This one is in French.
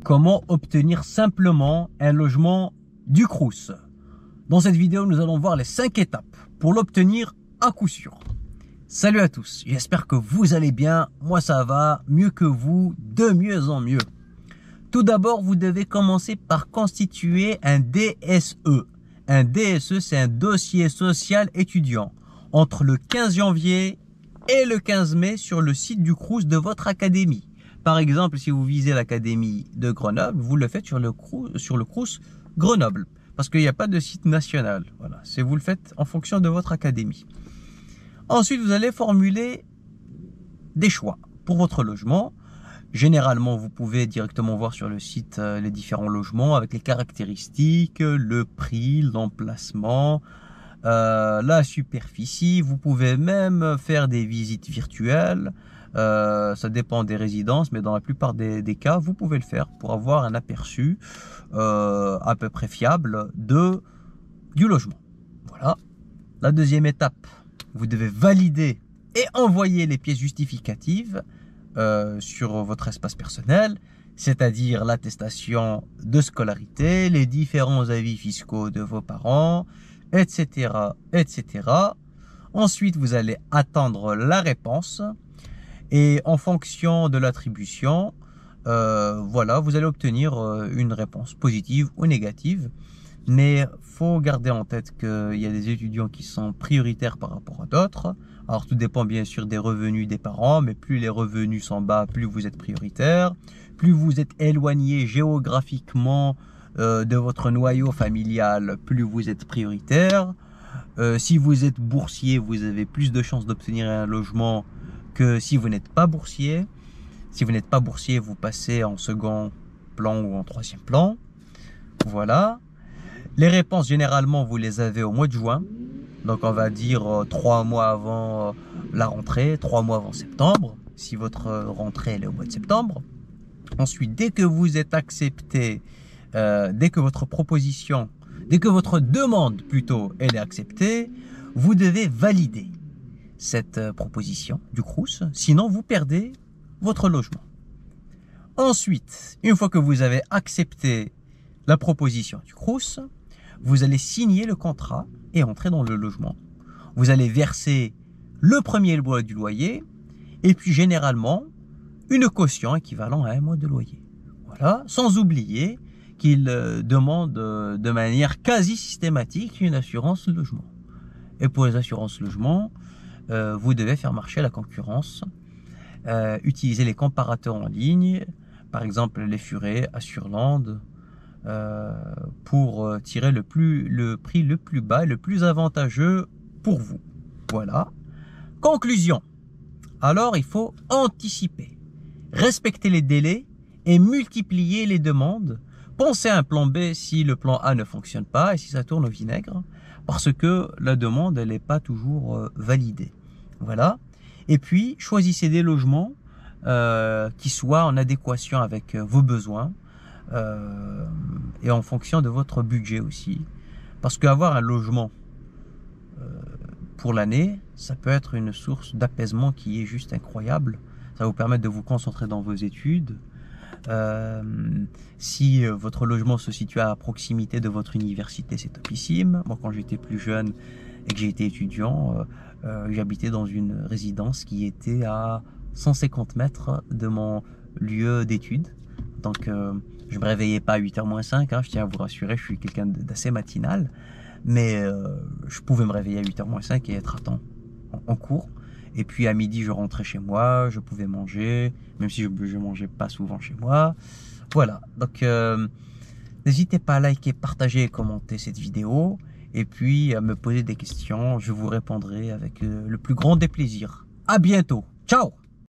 Comment obtenir simplement un logement du Crous? Dans cette vidéo, nous allons voir les 5 étapes pour l'obtenir à coup sûr. Salut à tous, j'espère que vous allez bien. Moi ça va, mieux que vous, de mieux en mieux. Tout d'abord, vous devez commencer par constituer un DSE. Un DSE, c'est un dossier social étudiant. Entre le 15 janvier et le 15 mai sur le site du Crous de votre académie. Par exemple, si vous visez l'académie de Grenoble, vous le faites sur le Crous Grenoble. Parce qu'il n'y a pas de site national. Voilà, vous le faites en fonction de votre académie. Ensuite, vous allez formuler des choix pour votre logement. Généralement, vous pouvez directement voir sur le site les différents logements avec les caractéristiques, le prix, l'emplacement, la superficie. Vous pouvez même faire des visites virtuelles. Ça dépend des résidences, mais dans la plupart des cas, vous pouvez le faire pour avoir un aperçu à peu près fiable du logement. Voilà. La deuxième étape, vous devez valider et envoyer les pièces justificatives sur votre espace personnel, c'est-à-dire l'attestation de scolarité, les différents avis fiscaux de vos parents, etc., etc. Ensuite, vous allez attendre la réponse. Et en fonction de l'attribution, voilà, vous allez obtenir une réponse positive ou négative. Mais faut garder en tête qu'il y a des étudiants qui sont prioritaires par rapport à d'autres. Alors tout dépend bien sûr des revenus des parents, mais plus les revenus sont bas, plus vous êtes prioritaire. Plus vous êtes éloigné géographiquement de votre noyau familial, plus vous êtes prioritaire. Si vous êtes boursier, vous avez plus de chances d'obtenir un logement que si vous n'êtes pas boursier. Si vous n'êtes pas boursier, vous passez en second plan ou en troisième plan. Voilà. Les réponses, généralement, vous les avez au mois de juin. Donc, on va dire 3 mois avant la rentrée, 3 mois avant septembre, si votre rentrée elle est au mois de septembre. Ensuite, dès que vous êtes accepté, dès que votre demande plutôt, elle est acceptée, vous devez valider cette proposition du Crous, sinon vous perdez votre logement. Ensuite, une fois que vous avez accepté la proposition du Crous, vous allez signer le contrat et entrer dans le logement. Vous allez verser le premier mois du loyer et puis généralement une caution équivalent à 1 mois de loyer. Voilà, sans oublier qu'il demande de manière quasi systématique une assurance logement. Et pour les assurances logement, vous devez faire marcher la concurrence, utiliser les comparateurs en ligne, par exemple les Furets, Assurland, pour tirer le prix le plus bas, le plus avantageux pour vous. Voilà. Conclusion. Alors, il faut anticiper, respecter les délais et multiplier les demandes. Pensez à un plan B si le plan A ne fonctionne pas et si ça tourne au vinaigre, parce que la demande, elle n'est pas toujours validée. Voilà. Et puis, choisissez des logements qui soient en adéquation avec vos besoins et en fonction de votre budget aussi. Parce qu'avoir un logement pour l'année, ça peut être une source d'apaisement qui est juste incroyable. Ça va vous permettre de vous concentrer dans vos études. Si votre logement se situe à proximité de votre université, c'est topissime. Moi, quand j'étais plus jeune et que j'ai été étudiant, j'habitais dans une résidence qui était à 150 mètres de mon lieu d'études. Donc, je me réveillais pas à 8h moins 5, hein, je tiens à vous rassurer, je suis quelqu'un d'assez matinal. Mais je pouvais me réveiller à 8h moins 5 et être à temps en cours. Et puis à midi, je rentrais chez moi, je pouvais manger, même si je mangeais pas souvent chez moi. Voilà, donc n'hésitez pas à liker, partager et commenter cette vidéo. Et puis à me poser des questions, je vous répondrai avec le plus grand des plaisirs. À bientôt, ciao!